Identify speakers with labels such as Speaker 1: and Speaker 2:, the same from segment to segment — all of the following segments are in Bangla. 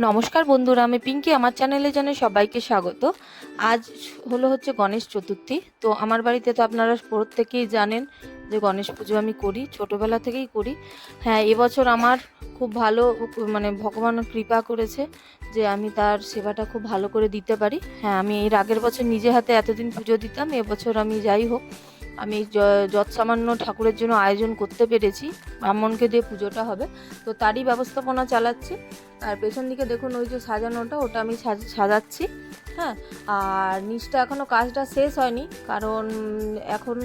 Speaker 1: নমস্কার বন্ধুরা, আমি পিঙ্কি। আমার চ্যানেলে জানাই সবাইকে স্বাগত। আজ হচ্ছে গণেশ চতুর্থী। তো আমার বাড়িতে তো আপনারা প্রত্যেকেই জানেন যে গণেশ পুজো আমি করি, ছোটোবেলা থেকেই করি। হ্যাঁ, এবছর আমার খুব ভালো ভগবান কৃপা করেছে যে আমি তার সেবাটা খুব ভালো করে দিতে পারি। হ্যাঁ, আমি এর আগের বছর নিজে হাতে এতদিন পুজো দিতাম, এবছর আমি যাই হোক আমি যৎসামান্য ঠাকুরের জন্য আয়োজন করতে পেরেছি। ব্রাহ্মণকে দিয়ে পুজোটা হবে, তো তারই ব্যবস্থাপনা চালাচ্ছি। আর পেছন দিকে দেখুন ওই যে সাজানোটা, ওটা আমি সাজাচ্ছি। হ্যাঁ, আর নিচটা এখনও কাজটা শেষ হয়নি, কারণ এখন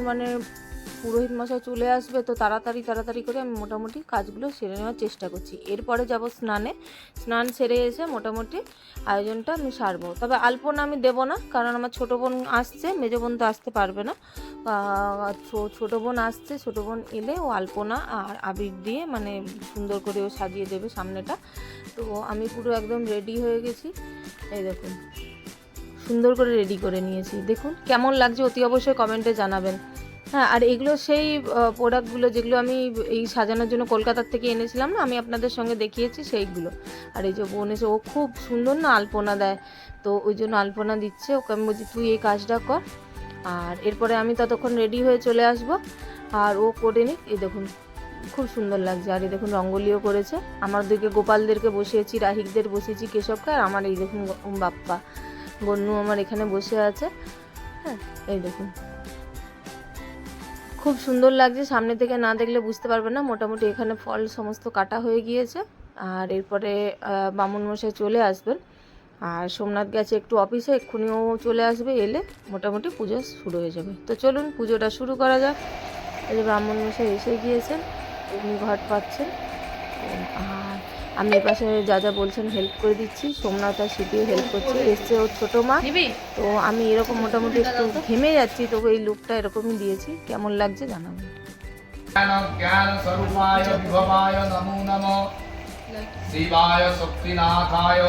Speaker 1: পুরোহিত মশাই চলে আসবে, তো তাড়াতাড়ি করে আমি মোটামুটি কাজগুলো সেরে নেওয়ার চেষ্টা করছি। এরপরে যাব স্নান সেরে এসে মোটামুটি আয়োজনটা আমি সারবো। তবে আলপনা আমি দেবো না, কারণ আমার ছোটো বোন আসছে, মেজো বোন তো আসতে পারবে না। ছোটো বোন আসছে, ছোটো বোন এলে ও আলপনা আর আবির দিয়ে সুন্দর করে ও সাজিয়ে দেবে সামনেটা। তো আমি পুরো একদম রেডি হয়ে গেছি। এই দেখুন, সুন্দর করে রেডি করে নিয়েছি। দেখুন কেমন লাগছে অতি অবশ্যই কমেন্টে জানাবেন। হ্যাঁ, আর এগুলো সেই প্রোডাক্টগুলো যেগুলো আমি এই সাজানোর জন্য কলকাতার থেকে এনেছিলাম না, আমি আপনাদের সঙ্গে দেখিয়েছি সেইগুলো। আর এই যে বোন এসে, ও খুব সুন্দর না আলপনা দেয়, তো ওই জন্য আলপনা দিচ্ছে ওকে। আমি বলছি তুই এই কাজটা কর, আর এরপরে আমি ততক্ষণ রেডি হয়ে চলে আসব, আর ও করে নিক। এই দেখুন খুব সুন্দর লাগছে। আর এই দেখুন রঙ্গোলিও করেছে। আমার দিকে গোপালদেরকে বসিয়েছি, রাহিকদের বসিয়েছি, কেশবকে, আর আমার এই দেখুন বাপ্পা গন্নু আমার এখানে বসে আছে। হ্যাঁ, এই দেখুন খুব সুন্দর লাগছে। সামনে থেকে না দেখলে বুঝতে পারবে না। মোটামুটি এখানে ফল সমস্ত কাটা হয়ে গিয়েছে, আর এরপরে বামুন মশাই চলে আসবেন। আর সোমনাথ গেছে একটু অফিসে, এক্ষুনিও চলে আসবে, এলে মোটামুটি পুজো শুরু হয়ে যাবে। তো চলুন পুজোটা শুরু করা যাক। এই যে ব্রাহ্মণ মশাই এসে গিয়েছেন, উনি ঘট পাচ্ছেন। আর আমি এপাশে যা যা বলছেন হেল্প করে দিচ্ছি। সোমনাথ আর সিটিও হেল্প করছে, এসছে ওর ছোটো মা। তো আমি এরকম মোটামুটি একটু ঘেমে যাচ্ছি, তবু এই লুকটা এরকমই দিয়েছি। কেমন লাগছে জানাবেন।
Speaker 2: জ্ঞান স্বরূপায় বিভবায় নমো নমঃ শিবায় শক্তিনাথায়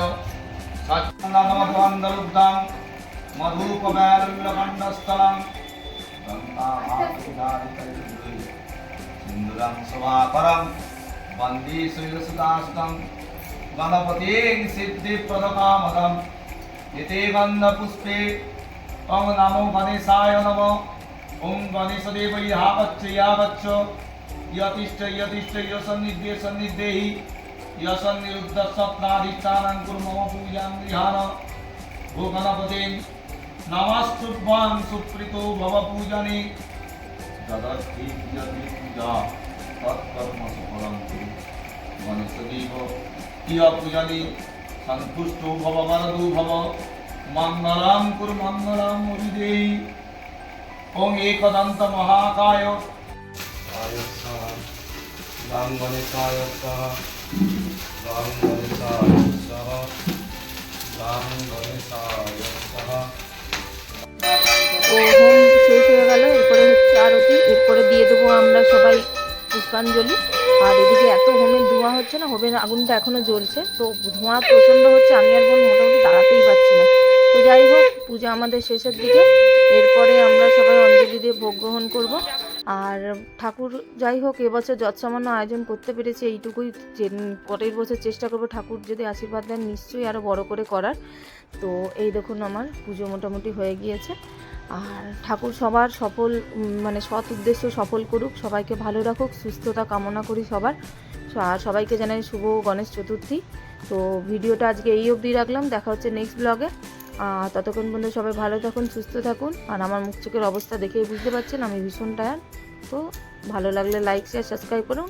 Speaker 2: সচ্ছন্দমধ্বন্দরুদ্ধং মধুপবেলকণ্ডস্থলং সিন্দুরং সভাকরং বন্দে শৈলসুদাস্तं গণপতিং সিদ্ধিপ্রদকামদং এতে গন্ধপুষ্পে ওং নমো গণেশায় নমঃ ওং গণেশদেব ইহাবচ্চ ইয়তিষ্ঠ সন্নিধেহি ইয়সন্নিরুদ্ধ স্বপ্নাধিষ্ঠানং কুরু মম পূজাং গৃহাণ ও গণপতে নমস্তুভ্যং সুপ্রীতো ভব পূজনে যদর্থি ক্রিয়তে পূজা তৎকর্ম সফলং কুরু গণেশদেব প্রিয় পূজনে সন্তুষ্টো ভব বরদো ভব মঙ্গলং কুরু মঙ্গলং মুদিদেহি ওং একদন্ত মহাকায় রাম গণেশায় রাম গণেশায় রাম গণেশায়
Speaker 1: তো হোম শেষ হয়ে গেল, এরপরে হচ্ছে আরতি। এরপরে দিয়ে দেবো আমরা সবাই পুষ্পাঞ্জলি। আর এদিকে এত হোমের ধোঁয়া হচ্ছে না, হোমের আগুনটা এখনও জ্বলছে, তো ধোঁয়া প্রচণ্ড হচ্ছে, আমি আর বোন মোটামুটি দাঁড়াতেই পারছি না। তো যাই হোক, পূজা আমাদের শেষের দিকে। এরপরে আমরা সবাই অঞ্জলি দিয়ে ভোগ গ্রহণ করব। আর ঠাকুর যাই হোক এবছর যৎসামান্য আয়োজন করতে পেরেছি, এইটুকুই। যে পরের বছর চেষ্টা করব ঠাকুর যদি আশীর্বাদ দেন নিশ্চয়ই আরও বড় করে করার। তো এই দেখুন আমার পুজো মোটামুটি হয়ে গিয়েছে। আর ঠাকুর সবার সৎ উদ্দেশ্য সফল করুক, সবাইকে ভালো রাখুক, সুস্থতা কামনা করি সবার। আর সবাইকে জানাই শুভ গণেশ চতুর্থী। তো ভিডিওটা আজকে এই অবধি রাখলাম, দেখা হচ্ছে নেক্সট ব্লগে। ততক্ষণ পর্যন্ত সবাই ভালো থাকুন, সুস্থ থাকুন। আর আমার মুখ চোখের অবস্থা দেখেই বুঝতে পারছেন আমি ভীষণ টায়ার্ড। তো ভালো লাগলে লাইক শেয়ার সাবস্ক্রাইব করুন।